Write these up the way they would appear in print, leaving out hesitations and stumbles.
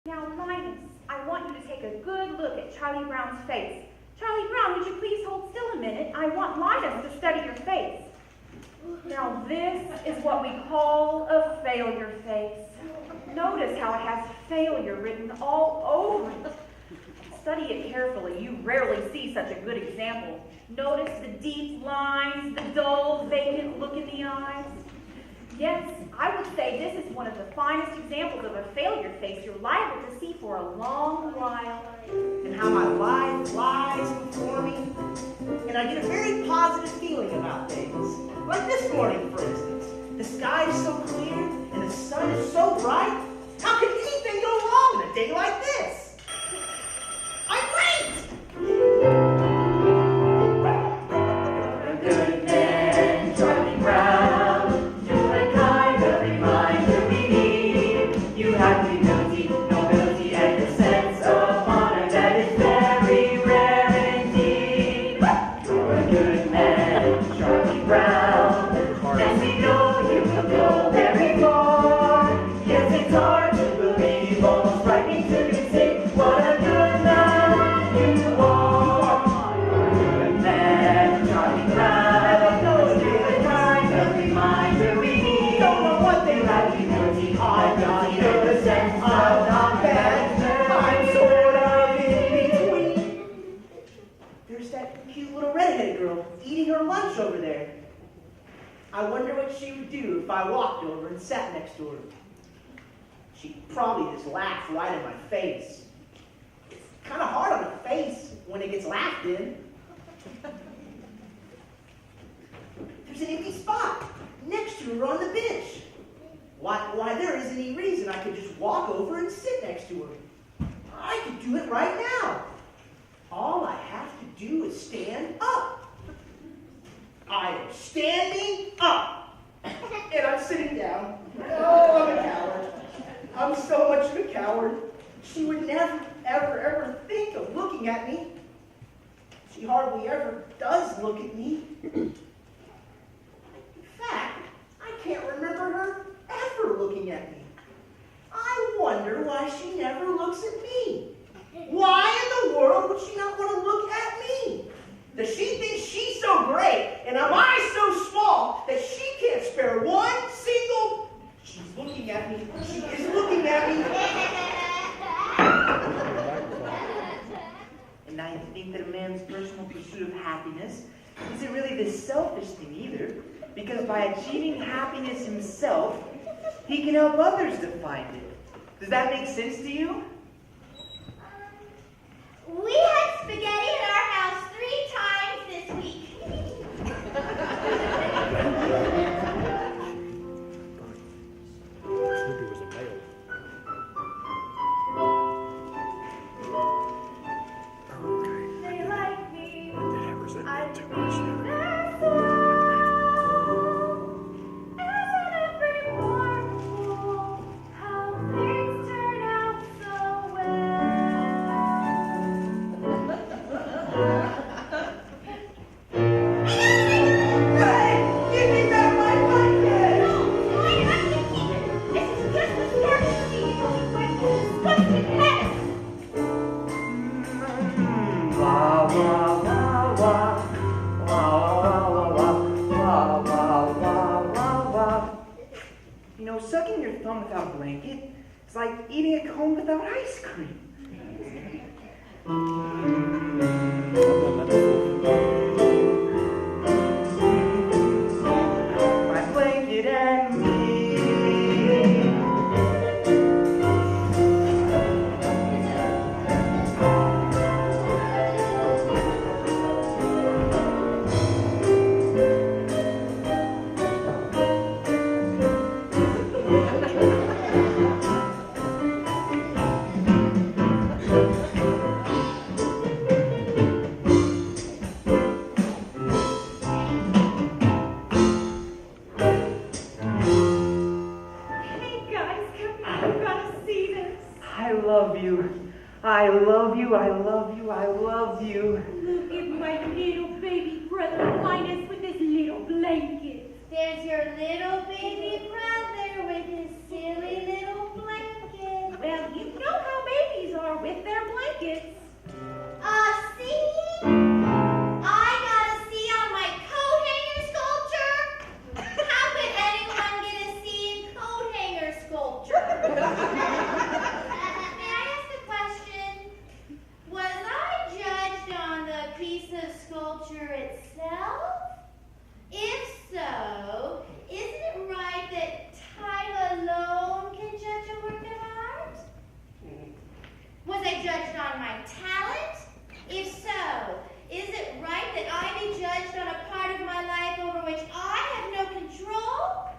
Now, Linus, I want you to take a good look at Charlie Brown's face. Charlie Brown, would you please hold still a minute? I want Linus to study your face. Now, this is what we call a failure face. Notice how it has failure written all over it. Study it carefully. You rarely see such a good example. Notice the deep lines, the dull, vacant look in the eyes. Yes, I would say this is one of the finest examples of a failure face you're liable to see for a long while. And how my life lies before me, and I get a very positive feeling about things. Like this morning, for instance. The sky is so clear, and the sun is so bright. How could anything go wrong in a day like this? I'm great! Good man, Charlie Brown, you're the kind of reminder we need. You have humility, nobility, and a sense of honor that is very rare indeed. You're a good man, Charlie Brown, and we know you will go very far. Yes, it's hard to believe, almost frightening to conceive what a good man you are. You're a good man, Charlie Brown. You're the kind of reminder we need. Don't know what they Have like. humility, honesty, and a sense of I'm bad. I'm sort of in between. There's that cute little redheaded girl eating her lunch over there. I wonder what she would do if I walked over and sat next to her. She'd probably just laugh right in my face. It's kind of hard on a face when it gets laughed in. There's an empty spot next to her on the bench. Why, there isn't any reason I could just walk over and sit next to her. I could do it right now. All I have to do is stand up. I am standing up. And I'm sitting down. Oh, I'm a coward. I'm so much of a coward. She would never, ever think of looking at me. She hardly ever does look at me. In fact, I can't remember her ever looking at me. I wonder why she never looks at me. Why in the world would she not want to look at me? Does she think she's so great, and am I so small that she can't spare one single... She's looking at me. She is looking at me. And I think that a man's personal pursuit of happiness isn't really this selfish thing either, because by achieving happiness himself, he can help others to find it. Does that make sense to you? We had spaghetti at our house 3 times this week. Snoopy was a male. They like me. The hammers that I too think much. that's all. Isn't it remarkable how things turn out so Hey, give me back my blanket! This is just the start of the disgusting mess. Wah, wah, wah, wah. Wah, wah, wah, wah, wah, wah, wah, wah. You know, sucking your thumb without a blanket is like eating a cone without ice cream. My blanket and me. Hey guys, come here. You've got to see this. I love you. I love you. I love you. I love you. Look at my little baby brother Linus with his little blanket. There's your little baby brother with his silly little blanket. Well, you know how piece of sculpture itself? If so, isn't it right that time alone can judge a work of art? Was I judged on my talent? If so, is it right that I be judged on a part of my life over which I have no control?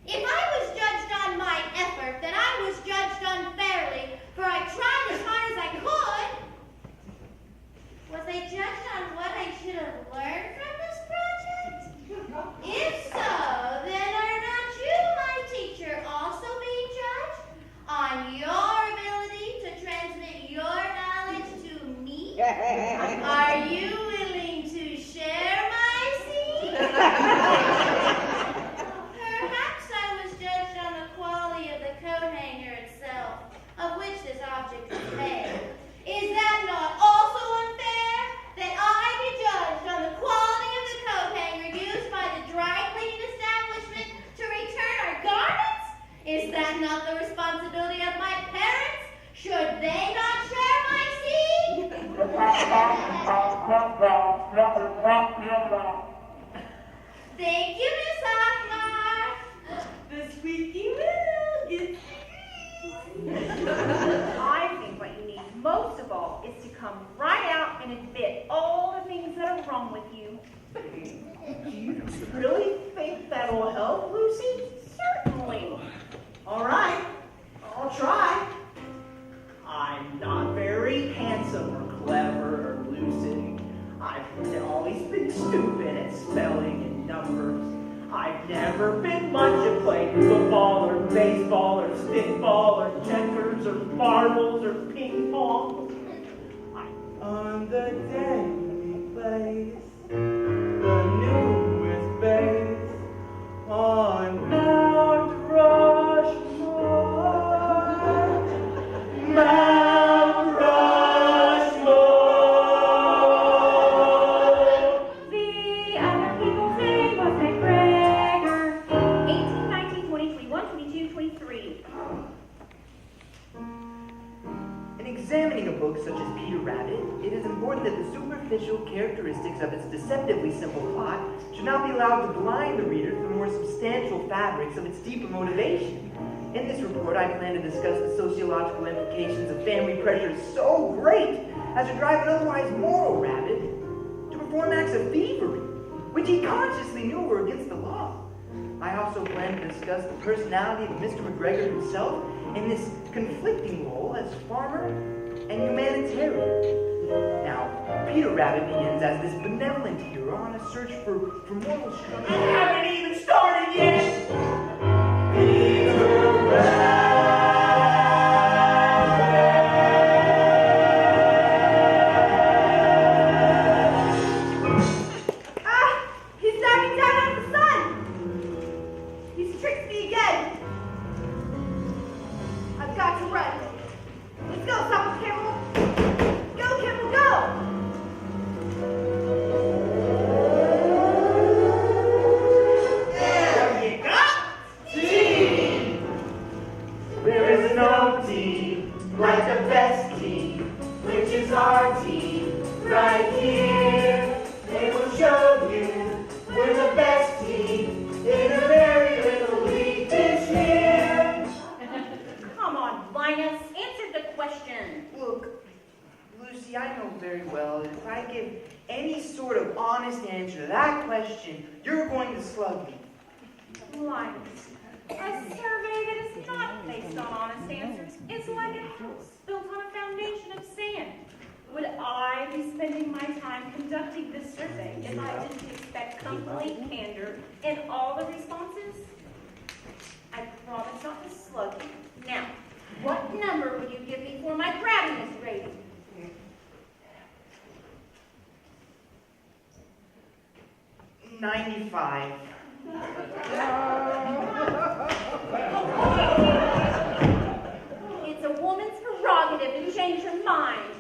If I was judged on my effort, then I was judged unfairly, for I tried as hard as I could. Was I judged on what I should have learned from this project? If so, then are not you, my teacher, also being judged on your ability to transmit your knowledge to me? Are you willing to share my seed? Perhaps I was judged on the quality of the coat hanger itself, of which this object is made. Is that not also unfair, that I be judged on the quality of the coat hanger used by the dry cleaning establishment to return our garments? Is that not the responsibility of my parents? Should they not share my seed? Thank you, Miss Akbar. The squeaky wheel gets I think what you need most of all is to come right out and admit all the things that are wrong with you. Do you really think that'll help, Lucy? Certainly. All right, I'll try. I'm not very handsome or clever or lucid. I've always been stupid at spelling and numbers. I've never been much at playing football or baseball or stickball or checkers or marbles or ping pong. On the day we place the newest base on Mount Rushmore. Mount Rushmore. The other people's name was McGregor. 18, 19, 20, 21, 22, 23. In examining a book such as Peter Rabbit, it is important that the superficial characteristics of its deceptively simple plot should not be allowed to blind the reader to the more substantial fabrics of its deeper motivation. In this report, I plan to discuss the sociological implications of family pressure so great as to drive an otherwise moral rabbit to perform acts of thievery, which he consciously knew were against the law. I also plan to discuss the personality of Mr. McGregor himself in this conflicting role as farmer and humanitarian. Now, Peter Rabbit begins as this benevolent hero on a search for moral strength. I haven't even started yet. Peter Rabbit. He's diving down out of the sun. He's tricked me again. I've got to run. Let's go, Summer Kimball. Go, Kimball, go. There you go. Team. There is no team like the best team, which is our team right here. They will show you we're the best team in a very little league this year. Come on, Linus. Answer the question. Look, Lucy, I know very well that if I give any sort of honest answer to that question, you're going to slug me. Linus, a survey that is not based on honest answers is like a house built on a foundation of sand. Would I be spending my time conducting this survey if I didn't expect complete candor in all the responses? I promise not to slug you. Now, what number would you give me for my crabbiness rating? $95. It's a woman's prerogative to change her mind.